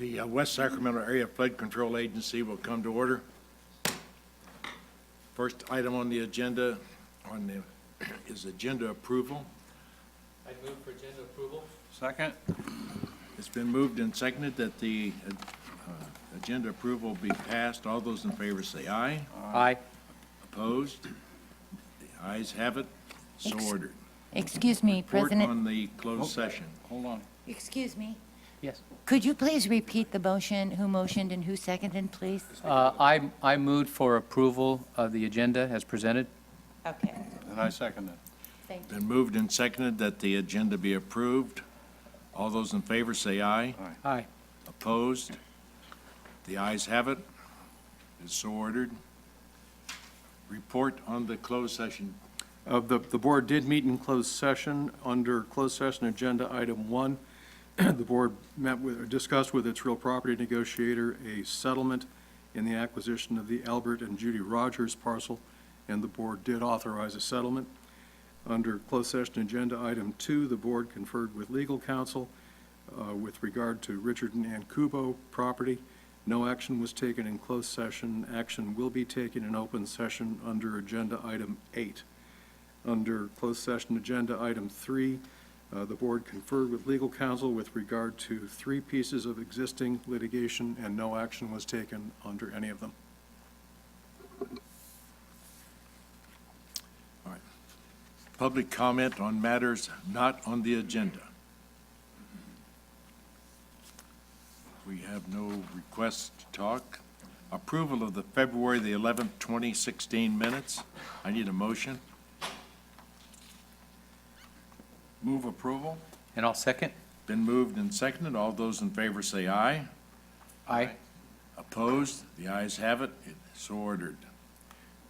The West Sacramento Area Flood Control Agency will come to order. First item on the agenda is agenda approval. I move for agenda approval. Second. It's been moved and seconded that the agenda approval be passed. All those in favor say aye. Aye. Opposed? The ayes have it. So ordered. Excuse me, Report President. on the closed session. Hold on. Excuse me. Yes. Could you please repeat the motion? Who motioned and who seconded, please? I moved for approval of the agenda as presented. Okay, And I second it. thank you. Been moved and seconded that the agenda be approved. All those in favor say aye. Aye. Opposed? The ayes have it. It's so ordered. Report on the closed session. The board did meet in closed session. Under closed session agenda item 1, the board discussed with its real property negotiator a settlement in the acquisition of the Albert and Judy Rogers parcel, and the board did authorize a settlement. Under closed session agenda item 2, the board conferred with legal counsel with regard to Richard and Ann Kubo property. No action was taken in closed session. Action will be taken in open session under agenda item 8. Under closed session agenda item 3, the board conferred with legal counsel with regard to 3 pieces of existing litigation, and no action was taken under any of them. All right. Public comment on matters not on the agenda. We have no requests to talk. Approval of the February the 11th, 2016 minutes. I need a motion. Move approval. And I'll second. Been moved and seconded. All those in favor say aye. Aye. Opposed? The ayes have it. It is so ordered.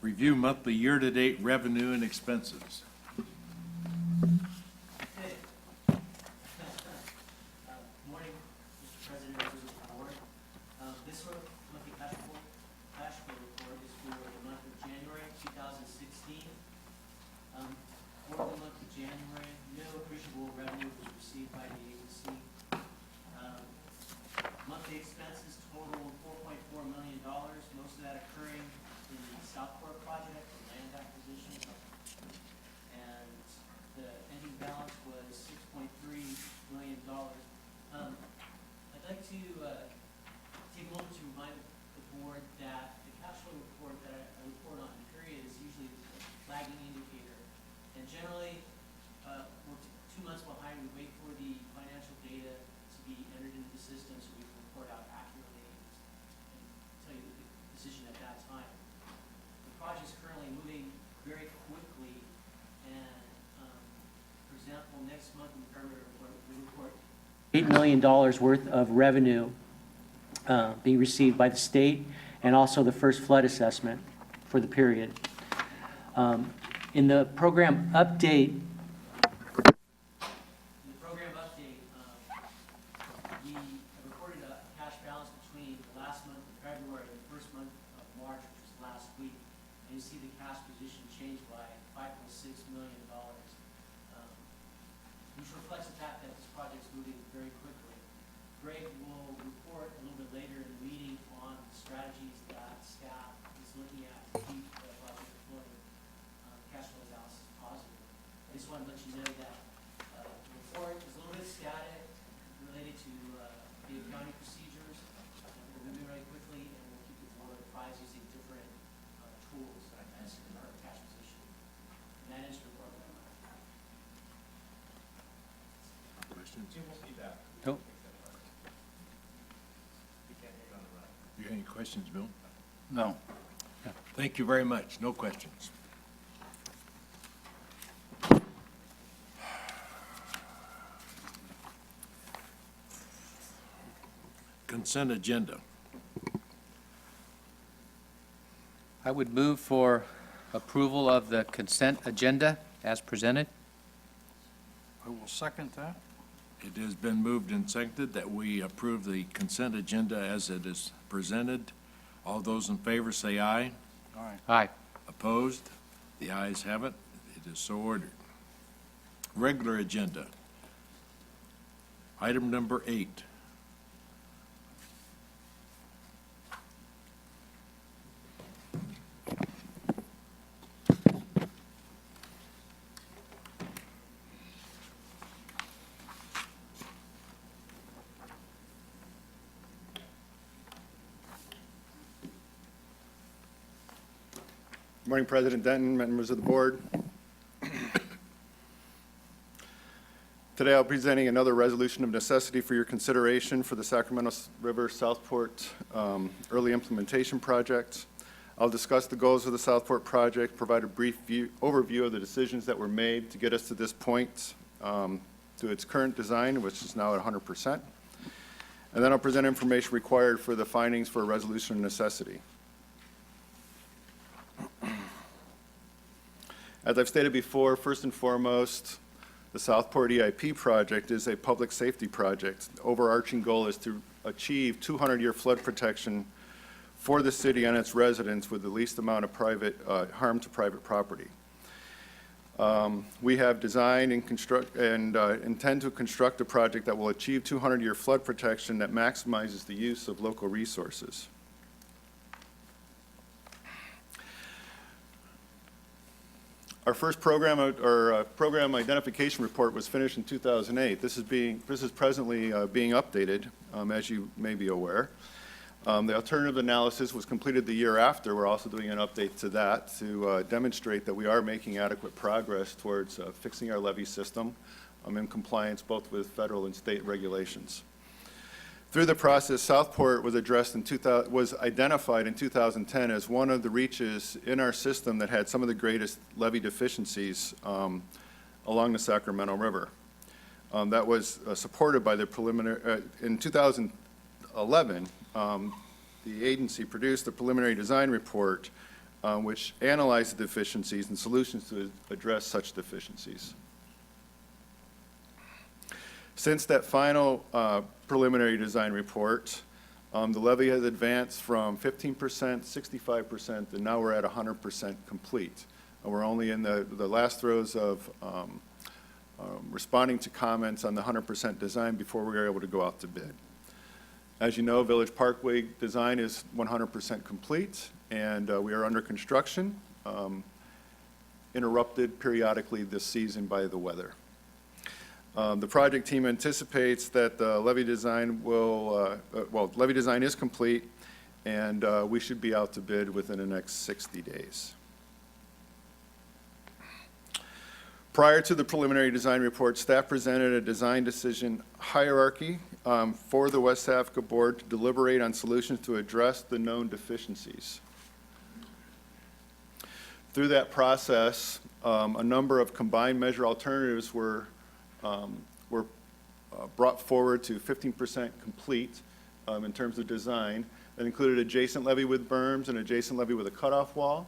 Review monthly year-to-date revenue and expenses. Morning, Mr. President, members of the board. This monthly cash flow report is for the month of January 2016. For the month of January, no appreciable revenue was received by the agency. Monthly expenses total $4.4 million, most of that occurring in the Southport project, the land acquisition. And the ending balance was $6.3 million. I'd like to take a moment to remind the board that the cash flow report that I report on period is usually a lagging indicator. And generally, we're 2 months behind. We wait for the financial data to be entered into the system so we can report out accurately and tell you the decision at that time. The project's currently moving very quickly, and for example, next month in the February report, we report $8 million worth of revenue being received by the state, and also the first flood assessment for the period. In the program update, we have recorded a cash balance between the last month of February and the first month of March, which was last week. And you see the cash position changed by $5.6 million, which reflects the fact that this project's moving very quickly. Greg will report a little bit later in the meeting on the strategies that staff is looking at to keep the project flowing. Cash flow analysis is positive. I just want to let you know that the report is a little bit static related to the accounting procedures. We're moving very quickly, and we'll keep the board apprised using different tools as to our cash position. And that is the report. Questions? Nope. You have any questions, Bill? No. Thank you very much. No questions. Consent agenda. I would move for approval of the consent agenda as presented. I will second that. It has been moved and seconded that we approve the consent agenda as it is presented. All those in favor say aye. Aye. Aye. Opposed? The ayes have it. It is so ordered. Regular agenda. Item number 8. Morning, President Denton, members of the board. Today I'll be presenting another resolution of necessity for your consideration for the Sacramento River Southport Early Implementation Project. I'll discuss the goals of the Southport project, provide a brief overview of the decisions that were made to get us to this point, to its current design, which is now at 100%. And then I'll present information required for the findings for a resolution of necessity. As I've stated before, first and foremost, the Southport EIP project is a public safety project. The overarching goal is to achieve 200-year flood protection for the city and its residents with the least amount of private harm to private property. We have designed and intend to construct a project that will achieve 200-year flood protection that maximizes the use of local resources. Our first program identification report was finished in 2008. This is presently being updated, as you may be aware. The alternative analysis was completed the year after. We're also doing an update to that to demonstrate that we are making adequate progress towards fixing our levee system in compliance both with federal and state regulations. Through the process, Southport was identified in 2010 as one of the reaches in our system that had some of the greatest levee deficiencies along the Sacramento River. That was supported by the preliminary, in 2011, the agency produced a preliminary design report which analyzed the deficiencies and solutions to address such deficiencies. Since that final preliminary design report, the levee has advanced from 15%, 65%, and now we're at 100% complete. And we're only in the last throes of responding to comments on the 100% design before we were able to go out to bid. As you know, Village Parkway design is 100% complete, and we are under construction, interrupted periodically this season by the weather. The project team anticipates that the levee design levee design is complete, and we should be out to bid within the next 60 days. Prior to the preliminary design report, staff presented a design decision hierarchy for the WSAFCA board to deliberate on solutions to address the known deficiencies. Through that process, a number of combined measure alternatives were brought forward to 15% complete in terms of design. That included adjacent levee with berms and adjacent levee with a cutoff wall.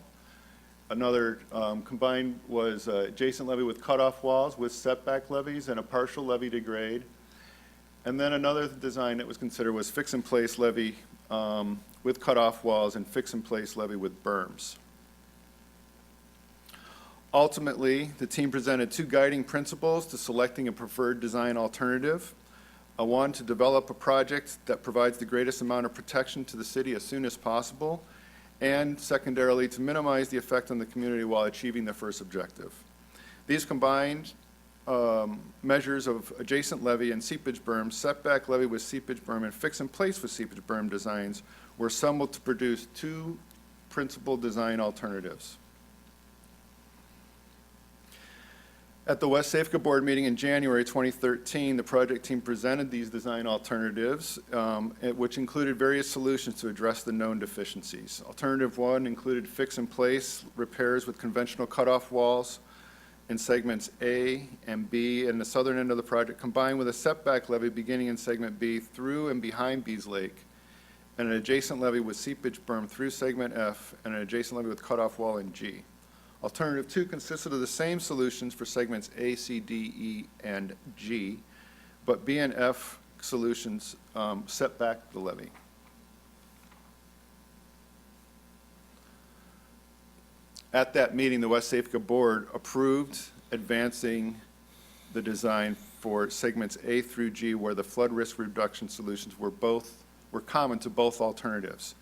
Another combined was adjacent levee with cutoff walls with setback levees and a partial levee to grade. And then another design that was considered was fix-in-place levee with cutoff walls and fix-in-place levee with berms. Ultimately, the team presented two guiding principles to selecting a preferred design alternative. One, to develop a project that provides the greatest amount of protection to the city as soon as possible, and secondarily, to minimize the effect on the community while achieving the first objective. These combined measures of adjacent levee and seepage berm, setback levee with seepage berm, and fix-in-place with seepage berm designs were assembled to produce two principal design alternatives. At the WSAFCA board meeting in January 2013, the project team presented these design alternatives, which included various solutions to address the known deficiencies. Alternative one included fix-in-place repairs with conventional cutoff walls in segments A and B in the southern end of the project, combined with a setback levee beginning in segment B through and behind Bees Lake, and an adjacent levee with seepage berm through segment F, and an adjacent levee with cutoff wall in G. Alternative two consisted of the same solutions for segments A, C, D, E, and G, but B and F solutions set back the levee. At that meeting, the WSAFCA board approved advancing the design for segments A through G, where the flood risk reduction solutions were common to both alternatives.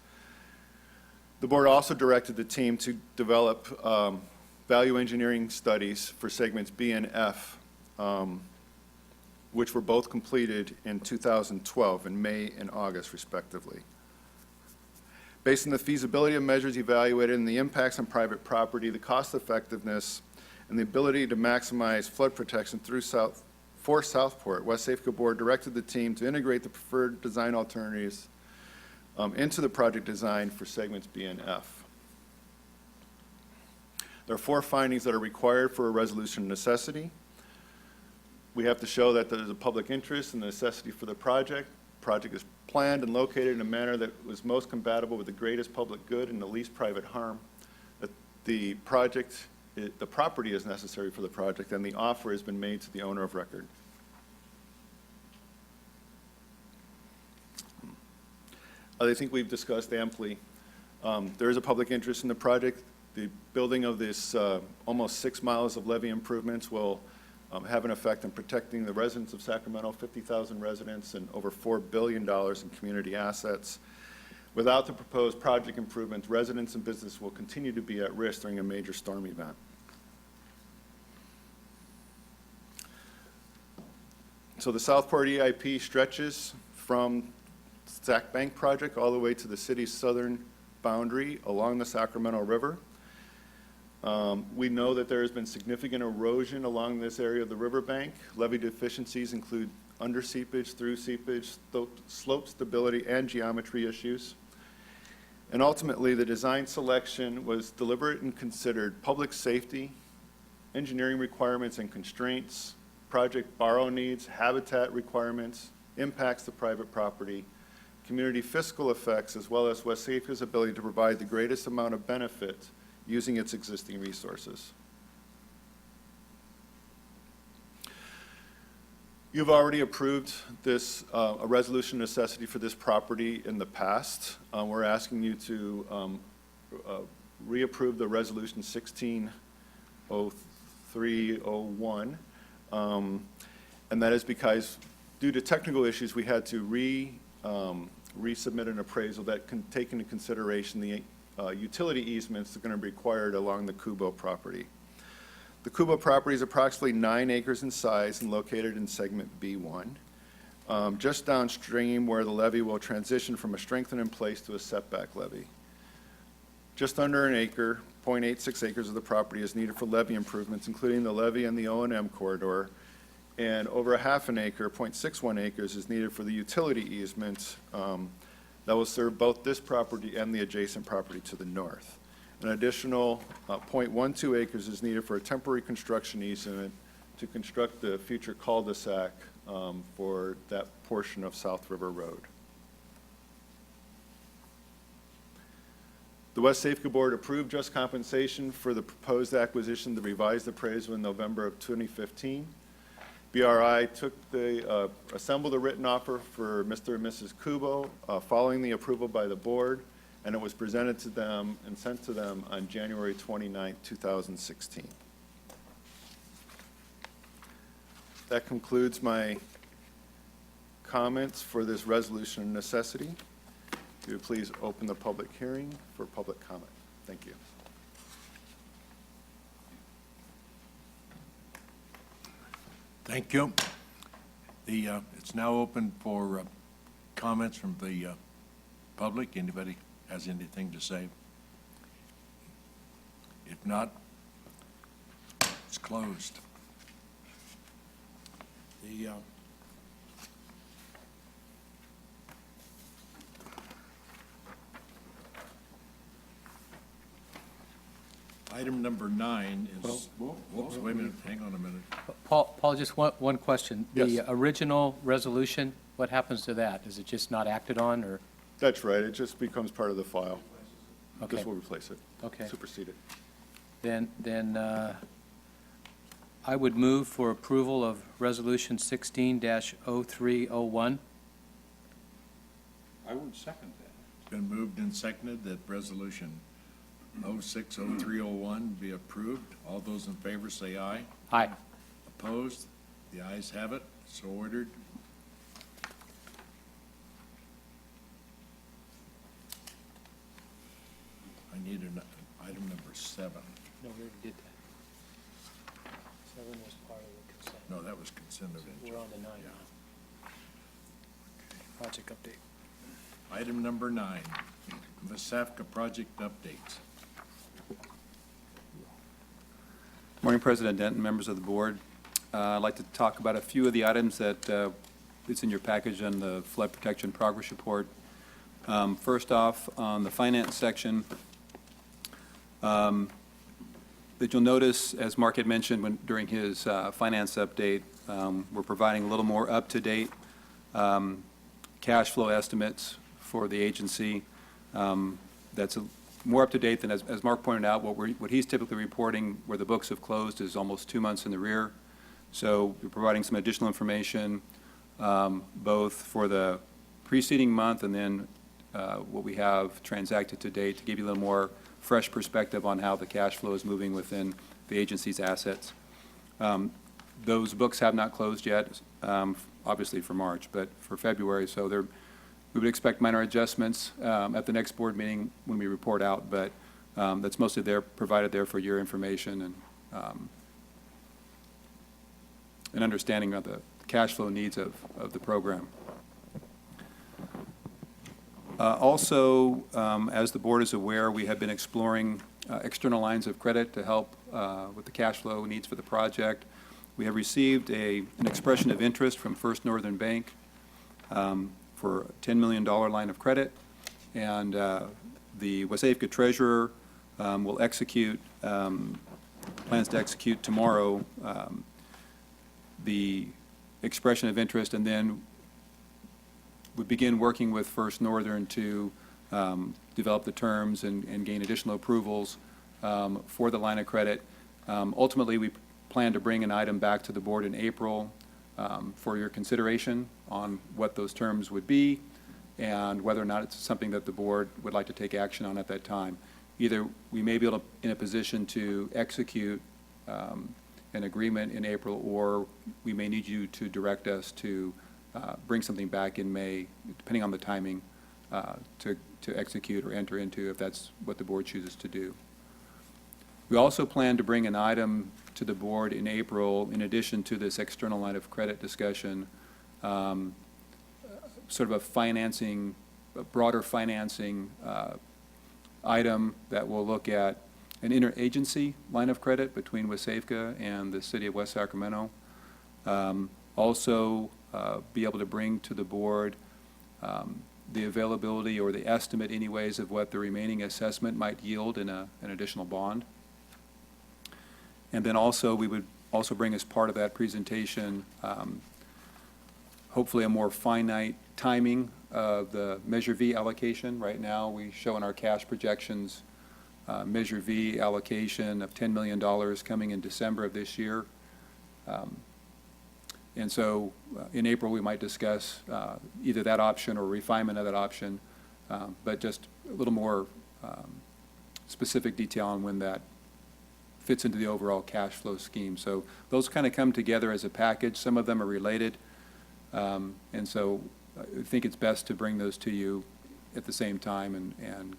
The board also directed the team to develop value engineering studies for segments B and F, which were both completed in 2012, in May and August, respectively. Based on the feasibility of measures evaluated and the impacts on private property, the cost effectiveness, and the ability to maximize flood protection for Southport, WSAFCA Board directed the team to integrate the preferred design alternatives into the project design for segments B and F. There are 4 findings that are required for a resolution of necessity. We have to show that there is a public interest and the necessity for the project. Project is planned and located in a manner that was most compatible with the greatest public good and the least private harm. That the property is necessary for the project, and the offer has been made to the owner of record. I think we've discussed amply. There is a public interest in the project. The building of this almost 6 miles of levee improvements will have an effect on protecting the residents of Sacramento, 50,000 residents, and over $4 billion in community assets. Without the proposed project improvements, residents and business will continue to be at risk during a major storm event. So the Southport EIP stretches from Sac Bank project all the way to the city's southern boundary along the Sacramento River. We know that there has been significant erosion along this area of the riverbank. Levee deficiencies include under seepage, through seepage, slope stability, and geometry issues. And ultimately, the design selection was deliberate and considered public safety, engineering requirements and constraints, project borrow needs, habitat requirements, impacts to private property, community fiscal effects, as well as WSAFCA's ability to provide the greatest amount of benefit using its existing resources. You've already approved this, a resolution of necessity for this property in the past. We're asking you to reapprove the resolution 160301. And that is because due to technical issues, we had to resubmit an appraisal that can take into consideration the utility easements that are going to be required along the Kubo property. The Kubo property is approximately 9 acres in size and located in segment B1, just downstream where the levee will transition from a strengthened in place to a setback levee. Just under an acre, 0.86 acres of the property is needed for levee improvements, including the levee and the O&M corridor, and over a half an acre, 0.61 acres, is needed for the utility easement that will serve both this property and the adjacent property to the north. An additional 0.12 acres is needed for a temporary construction easement to construct the future cul-de-sac for that portion of South River Road. The WSAFCA Board approved just compensation for the proposed acquisition, the revised appraisal in November of 2015. BRI assembled a written offer for Mr. and Mrs. Kubo following the approval by the board, and it was presented to them and sent to them on January 29, 2016. That concludes my comments for this resolution of necessity. If you would please open the public hearing for public comment. Thank you. Thank you. It's now open for comments from the public. Anybody has anything to say? If not, it's closed. Item number 9 is, whoops, wait a minute, hang on a minute. Paul, just one question. Yes. The original resolution, what happens to that? Is it just not acted on, or? That's right. It just becomes part of the file. Okay. This will replace it. Okay. Supersede it. Then I would move for approval of Resolution 16-0301. I would second that. It's been moved and seconded that resolution 060301 be approved. All those in favor say aye. Aye. Opposed? The ayes have it. So ordered. I need item number 7. No, we already did that. 7 was part of the consent. No, that was consent of We're on agenda. to 9 Yeah. now. Project update. Item number 9, WSAFCA project updates. Morning, President Denton, members of the board. I'd like to talk about a few of the items that it's in your package on the flood protection progress report. First off, on the finance section, that you'll notice, as Mark had mentioned during his finance update, we're providing a little more up-to-date cash flow estimates for the agency. That's more up-to-date than, as Mark pointed out, what he's typically reporting, where the books have closed, is almost 2 months in the rear. So we're providing some additional information, both for the preceding month and then what we have transacted to date, to give you a little more fresh perspective on how the cash flow is moving within the agency's assets. Those books have not closed yet, obviously for March, but for February, so we would expect minor adjustments at the next board meeting when we report out, but that's mostly there, provided there for your information and an understanding of the cash flow needs of the program. Also, as the board is aware, we have been exploring external lines of credit to help with the cash flow needs for the project. We have received an expression of interest from First Northern Bank for a $10 million line of credit, and the WSAFCA treasurer will execute, plans to execute tomorrow the expression of interest, and then would begin working with First Northern to develop the terms and gain additional approvals for the line of credit. Ultimately, we plan to bring an item back to the board in April for your consideration on what those terms would be and whether or not it's something that the board would like to take action on at that time. Either we may be able to, in a position to execute an agreement in April, or we may need you to direct us to bring something back in May, depending on the timing, to execute or enter into, if that's what the board chooses to do. We also plan to bring an item to the board in April, in addition to this external line of credit discussion, sort of a broader financing item that will look at an interagency line of credit between WSAFCA and the city of West Sacramento. Also, be able to bring to the board the availability or the estimate anyways of what the remaining assessment might yield in an additional bond. And then also, we would also bring as part of that presentation, hopefully a more finite timing of the Measure V allocation. Right now, we show in our cash projections Measure V allocation of $10 million coming in December of this year. And so in April, we might discuss either that option or refinement of that option, but just a little more specific detail on when that fits into the overall cash flow scheme. So those kind of come together as a package. Some of them are related, and so I think it's best to bring those to you at the same time and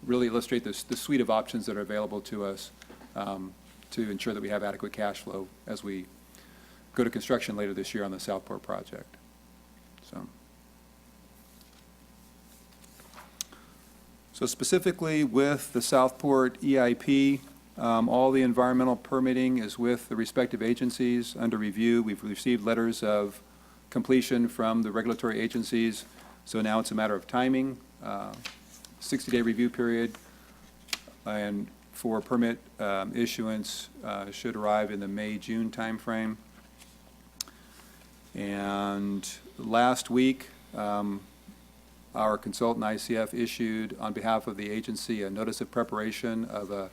really illustrate the suite of options that are available to us to ensure that we have adequate cash flow as we go to construction later this year on the Southport project. So specifically with the Southport EIP, all the environmental permitting is with the respective agencies under review. We've received letters of completion from the regulatory agencies, so now it's a matter of timing. 60-day review period, and for permit issuance should arrive in the May-June timeframe. And last week, our consultant ICF issued on behalf of the agency a notice of preparation of a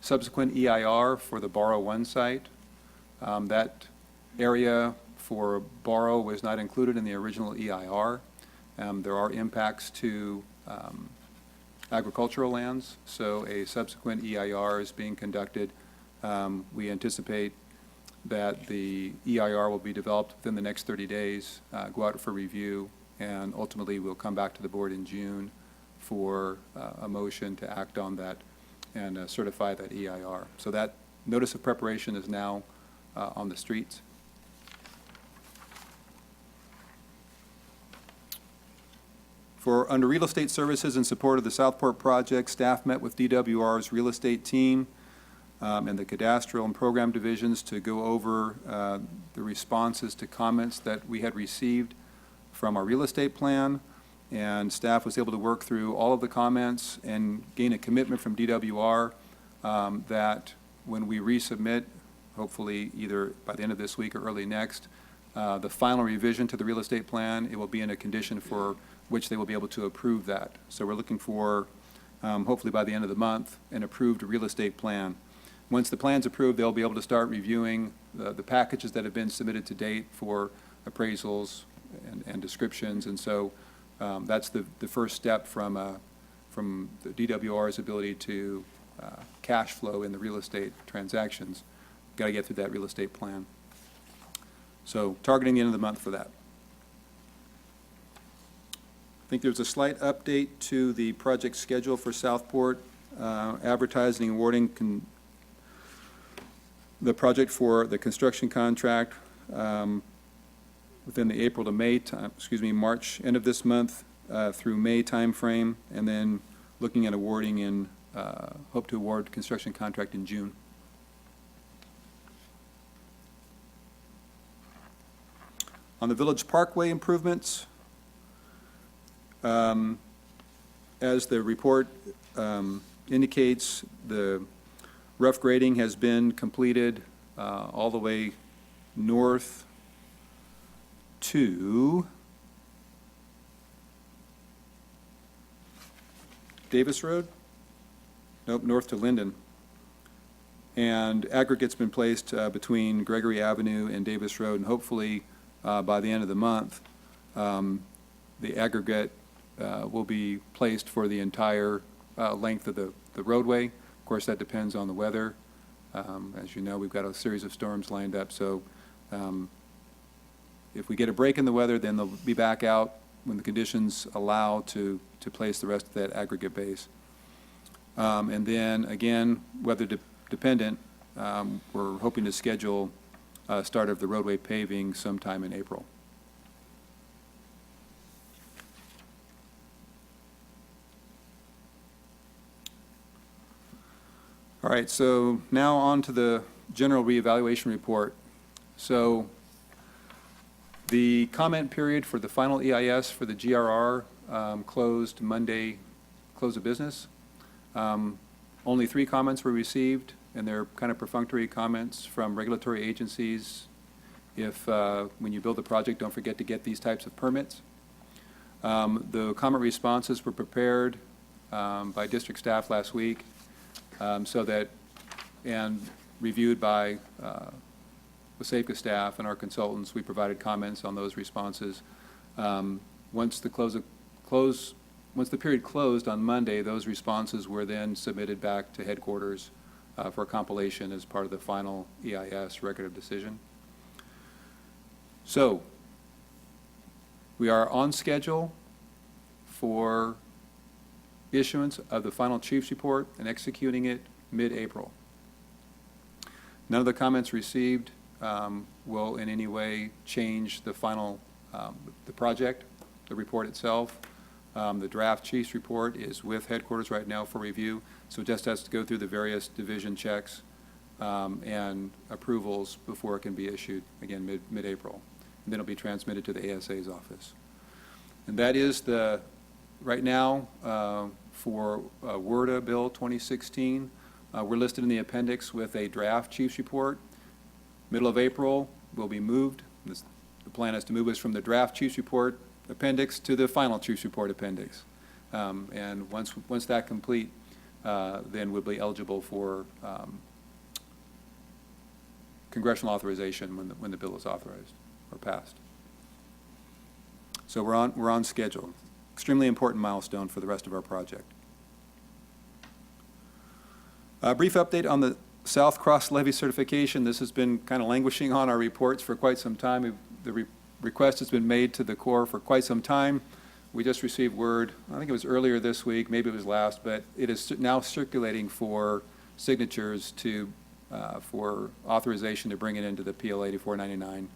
subsequent EIR for the Borrow 1 site. That area for Borrow was not included in the original EIR. There are impacts to agricultural lands, so a subsequent EIR is being conducted. We anticipate that the EIR will be developed within the next 30 days, go out for review, and ultimately we'll come back to the board in June for a motion to act on that and certify that EIR. So that notice of preparation is now on the streets. Under real estate services in support of the Southport project, staff met with DWR's real estate team and the cadastral and program divisions to go over the responses to comments that we had received from our real estate plan. And staff was able to work through all of the comments and gain a commitment from DWR that when we resubmit, hopefully either by the end of this week or early next, the final revision to the real estate plan, it will be in a condition for which they will be able to approve that. So we're looking for, hopefully by the end of the month, an approved real estate plan. Once the plan's approved, they'll be able to start reviewing the packages that have been submitted to date for appraisals and descriptions. And so that's the first step from the DWR's ability to cash flow in the real estate transactions. Got to get through that real estate plan. So targeting the end of the month for that. I think there's a slight update to the project schedule for Southport, advertising and awarding the project for the construction contract within the April to May time, March end of this month through May timeframe, and then looking at awarding in, hope to award construction contract in June. On the Village Parkway improvements, as the report indicates, the rough grading has been completed all the way north to Davis Road? Nope, north to Linden. And aggregate's been placed between Gregory Avenue and Davis Road, and hopefully by the end of the month, the aggregate will be placed for the entire length of the roadway. Of course, that depends on the weather. As you know, we've got a series of storms lined up, so if we get a break in the weather, then they'll be back out when the conditions allow to place the rest of that aggregate base. And then, again, weather dependent, we're hoping to schedule start of the roadway paving sometime in April. All right, so now on to the general reevaluation report. So the comment period for the final EIS for the GRR closed Monday, close of business. Only 3 comments were received, and they're kind of perfunctory comments from regulatory agencies. If, when you build a project, don't forget to get these types of permits. The comment responses were prepared by district staff last week, so that, and reviewed by WSAFCA staff and our consultants. We provided comments on those responses. Once the period closed on Monday, those responses were then submitted back to headquarters for compilation as part of the final EIS record of decision. So we are on schedule for issuance of the final chief's report and executing it mid-April. None of the comments received will in any way change the final, the project, the report itself. The draft chief's report is with headquarters right now for review, so it just has to go through the various division checks and approvals before it can be issued, again, mid-April. And then it'll be transmitted to the ASA's office. And that is the, right now, for WRDA Bill 2016, we're listed in the appendix with a draft chief's report. Middle of April will be moved. The plan is to move us from the draft chief's report appendix to the final chief's report appendix. And once that complete, then we'll be eligible for congressional authorization when the bill is authorized or passed. So we're on schedule. Extremely important milestone for the rest of our project. A brief update on the South Cross levy certification. This has been kind of languishing on our reports for quite some time. The request has been made to the Corps for quite some time. We just received word, I think it was earlier this week, maybe it was last, but it is now circulating for signatures to, for authorization to bring it into the PL 8499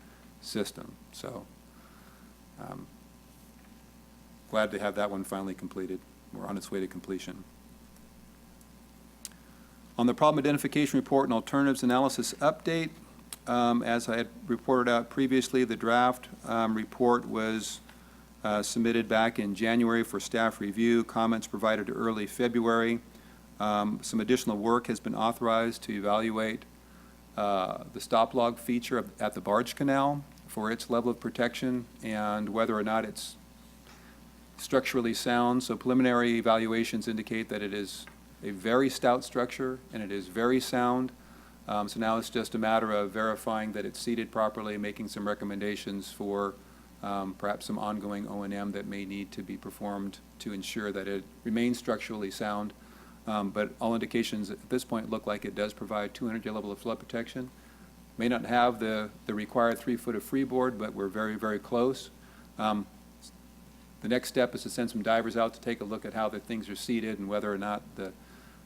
system. So glad to have that one finally completed. We're on its way to completion. On the problem identification report and alternatives analysis update, as I had reported out previously, the draft report was submitted back in January for staff review, comments provided early February. Some additional work has been authorized to evaluate the stop log feature at the barge canal for its level of protection and whether or not it's structurally sound. So preliminary evaluations indicate that it is a very stout structure and it is very sound. So now it's just a matter of verifying that it's seated properly, making some recommendations for perhaps some ongoing O&M that may need to be performed to ensure that it remains structurally sound. But all indications at this point look like it does provide 200-year level of flood protection. May not have the required 3 foot of freeboard, but we're very, very close. The next step is to send some divers out to take a look at how the things are seated and whether or not the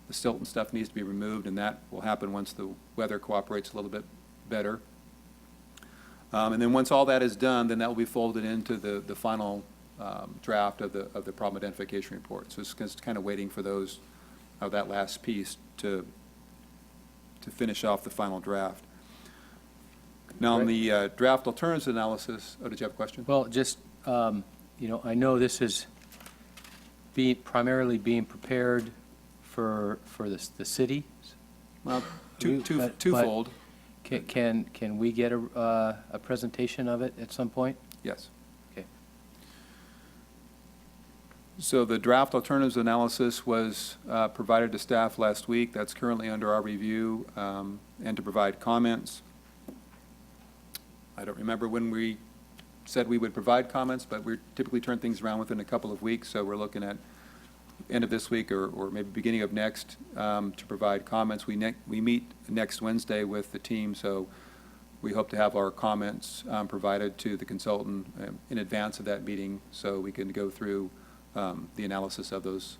silt and stuff needs to be removed, and that will happen once the weather cooperates a little bit better. And then once all that is done, then that will be folded into the final draft of the problem identification report. So it's just kind of waiting for those, that last piece to finish off the final draft. Now, on the draft alternatives analysis, did you have a question? Well, just, I know this is primarily being prepared for the city. Well, But- twofold, Can we get a presentation of it at some point? yes. Okay. So the draft alternatives analysis was provided to staff last week. That's currently under our review, and to provide comments. I don't remember when we said we would provide comments, but we typically turn things around within a couple of weeks, so we're looking at end of this week or maybe beginning of next to provide comments. We meet next Wednesday with the team, so we hope to have our comments provided to the consultant in advance of that meeting so we can go through the analysis of those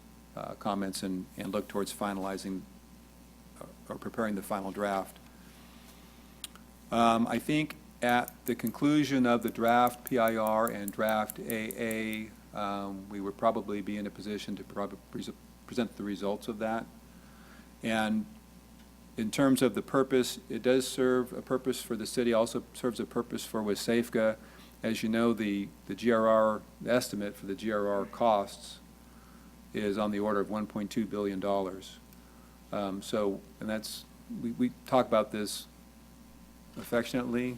comments and look towards finalizing or preparing the final draft. I think at the conclusion of the draft PIR and draft AA, we would probably be in a position to present the results of that. And in terms of the purpose, it does serve a purpose for the city, also serves a purpose for WSAFCA. As you know, the GRR, the estimate for the GRR costs is on the order of $1.2 billion. And that's, we talk about this affectionately,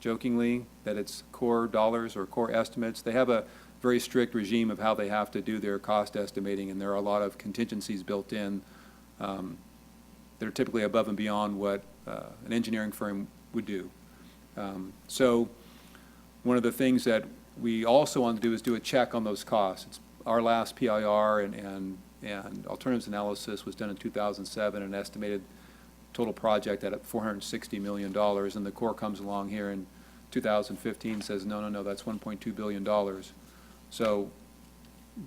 jokingly, that it's core dollars or core estimates. They have a very strict regime of how they have to do their cost estimating, and there are a lot of contingencies built in that are typically above and beyond what an engineering firm would do. So one of the things that we also want to do is do a check on those costs. It's our last PIR and alternatives analysis was done in 2007, an estimated total project at $460 million, and the Corps comes along here in 2015 and says, no, that's $1.2 billion. So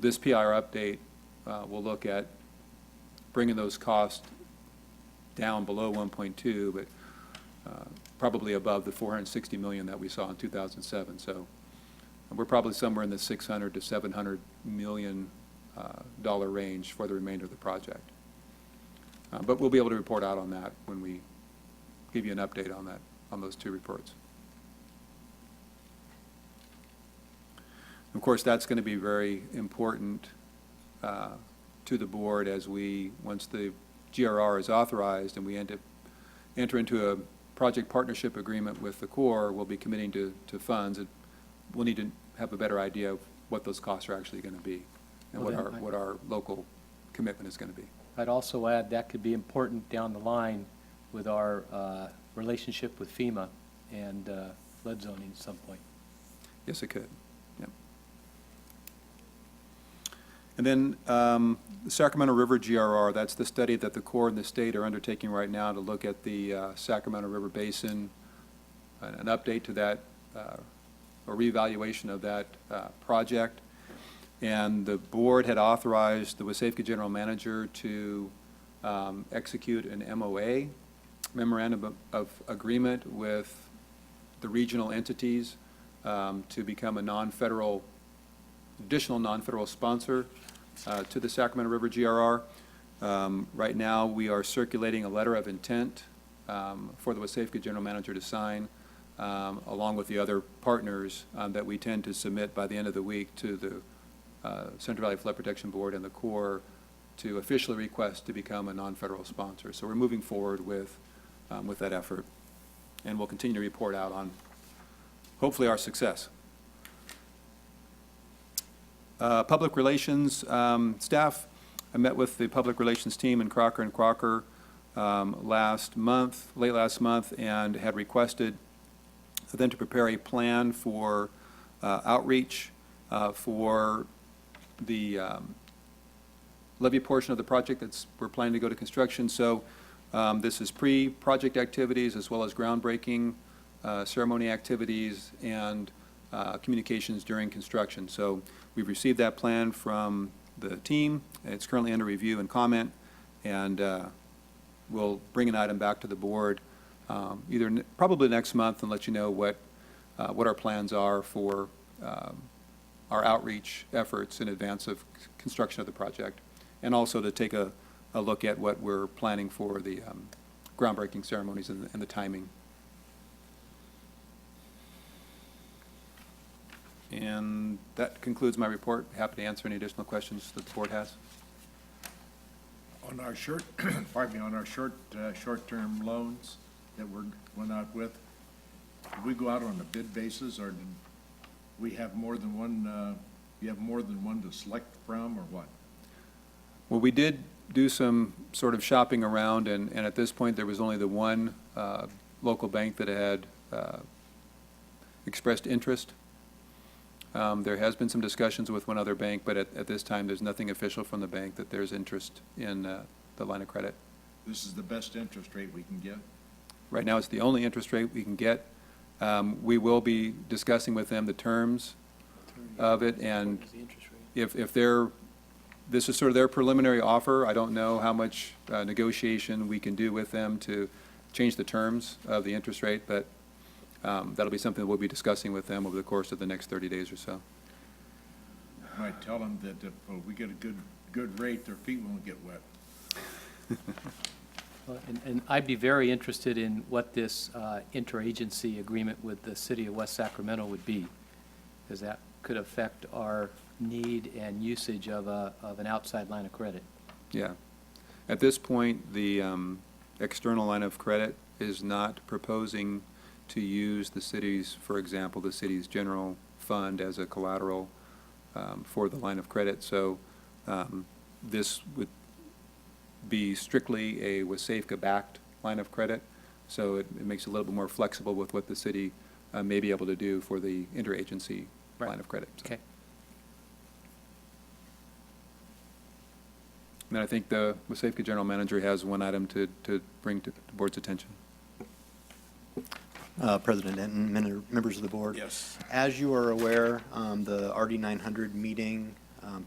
this PIR update will look at bringing those costs down below 1.2, but probably above the $460 million that we saw in 2007. So we're probably somewhere in the $600 to $700 million dollar range for the remainder of the project. But we'll be able to report out on that when we give you an update on that, on those two reports. Of course, that's going to be very important to the board as we, once the GRR is authorized and we enter into a project partnership agreement with the Corps, we'll be committing to funds. We'll need to have a better idea of what those costs are actually going to be and Well, what our local commitment is going to be. I'd also add that could be important down the line with our relationship with FEMA and flood zoning at some point. Yes, it could. Yep. And then the Sacramento River GRR, that's the study that the Corps and the state are undertaking right now to look at the Sacramento River Basin, an update to that, or reevaluation of that project. And the board had authorized the WSAFCA general manager to execute an MOA, memorandum of agreement, with the regional entities to become a non-federal additional non-federal sponsor to the Sacramento River GRR. Right now, we are circulating a letter of intent for the WSAFCA General Manager to sign, along with the other partners that we tend to submit by the end of the week to the Central Valley Flood Protection Board and the Corps to officially request to become a non-federal sponsor. So we're moving forward with that effort, and we'll continue to report out on, hopefully, our success. Public relations staff, I met with the public relations team in Crocker and Crocker late last month, and had requested them to prepare a plan for outreach for the levy portion of the project we're planning to go to construction. So this is pre-project activities as well as groundbreaking ceremony activities and communications during construction. So we've received that plan from the team. It's currently under review and comment, and we'll bring an item back to the board probably next month and let you know what our plans are for our outreach efforts in advance of construction of the project, and also to take a look at what we're planning for the groundbreaking ceremonies and the timing. And that concludes my report. Happy to answer any additional questions that the board has. On our short-term loans that we're went out with, did we go out on a bid basis, or did we have more than one, you have more than one to select from, or what? Well, we did do some sort of shopping around, and at this point, there was only the one local bank that had expressed interest. There has been some discussions with one other bank, but at this time, there's nothing official from the bank that there's interest in the line of credit. This is the best interest rate we can get? Right now, it's the only interest rate we can get. We will be discussing with them the terms of it, and if this is sort of their preliminary offer, I don't know how much negotiation we can do with them to change the terms of the interest rate, but that'll be something that we'll be discussing with them over the course of the next 30 days or so. I might tell them that if we get a good rate, their feet won't get wet. Well, and I'd be very interested in what this interagency agreement with the city of West Sacramento would be, because that could affect our need and usage of an outside line of credit. Yeah. At this point, the external line of credit is not proposing to use the city's, for example, the city's general fund as a collateral for the line of credit. So this would be strictly a WSAFCA-backed line of credit. So it makes it a little bit more flexible with what the city may be able to do for the interagency line of credit. So. Okay. And then I think the WSAFCA General Manager has one item to bring to the board's attention. President Denton, members of the board. Yes. As you are aware, the RD 900 meeting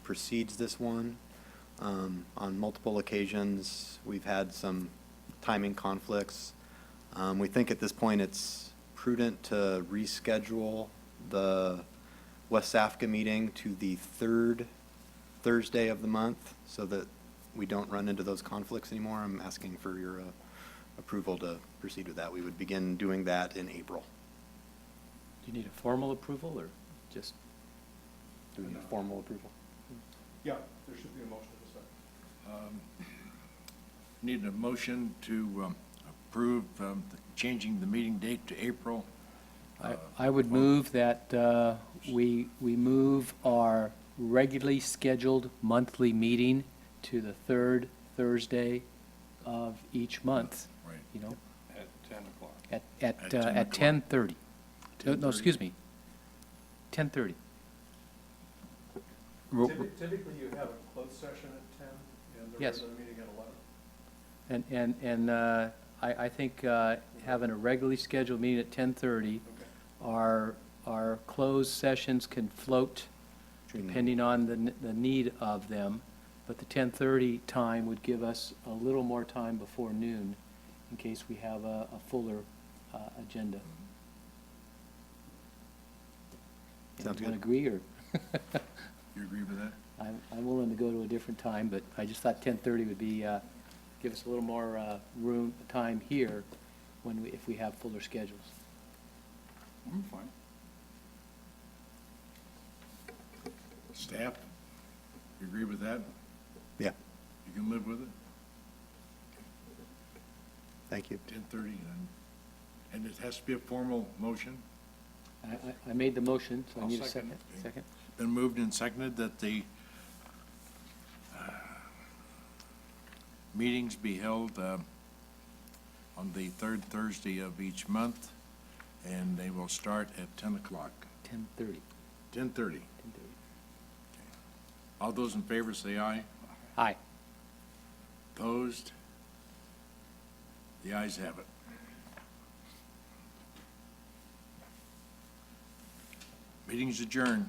precedes this one. On multiple occasions, we've had some timing conflicts. We think at this point it's prudent to reschedule the WSAFCA meeting to the third Thursday of the month so that we don't run into those conflicts anymore. I'm asking for your approval to proceed with that. We would begin doing that in April. Do you need a formal approval, or just? Do we need formal approval? Yeah, there should be a motion in a second. Need a motion to approve changing the meeting date to April. I would move that we move our regularly scheduled monthly meeting to the third Thursday of each month. Right. You know, At 10 o'clock. At 10 at o'clock. 10:30. No, excuse me, 10:30. Typically, you have a closed session at 10 and the Yes. regular meeting at 11. And I think having a regularly scheduled meeting at 10:30, our closed sessions can float depending on the need of them, but the 10:30 time would give us a little more time before noon in case we have a fuller agenda. Sounds Anyone good. agree, or? You agree with that? I'm willing to go to a different time, but I just thought 10:30 would be, give us a little more room, time here when we, if we have fuller schedules. I'm fine. Staff, you agree with that? Yeah, You can live with it? thank you. 10:30, and it has to be a formal motion? I made the motion, so I I'll need a second second. it. Second? Been moved and seconded that the meetings be held on the third Thursday of each month, and they will start at 10 o'clock. 10:30. 10:30. 10:30. All those in favor say aye. Aye. Opposed? The ayes have it. Meeting's adjourned.